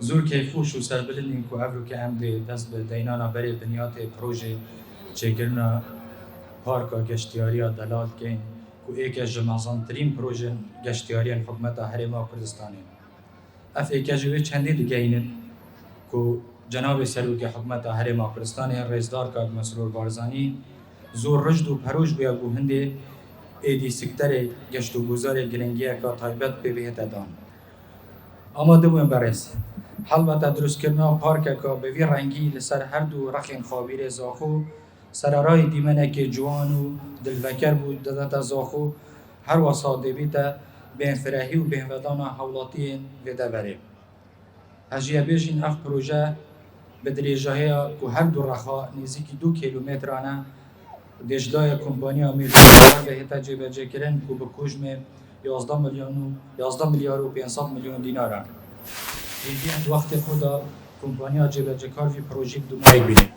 زور کیفوش و سربلندین که افرو که ام ده دست به دینانا بری بنیات پروژه چگرنا پارکا گشتیاری دلال کن که ایک از جمعزانترین پروژه گشتیاری حکومت هرما کردستانی. اف ایک جوی چندی دیگه اینن که جناب سروک حکومت هرما کردستانی رئیسدار کارد مسرور بارزانی زور رشد و پروژ بیا گوهنده ایدی سکتر گشت و گذار گرنگیه که تایبت به بهت دان. آماده بودیم بررس. حلبت درست کردن پارک که به وی رنگی لسر هر دو رخین خابیر زاخو سرارای دیمنه که جوان و دلوکر بود دادت زاخو هر وساده بیتا بین فرهی و بین ودانا حولاتی ویده بره. هجیه بیشین اف پروژه به دریجه که هر دو رخا نزدیکی 2 کیلومترانه دجلای کمپانی امیر به هیتا جیبه جکرن که به کجم 11 میلیارد و 500 میلیون دیناره. این وقت خدا کمپانی جیبه جکار وی پروژه دومایی بینه.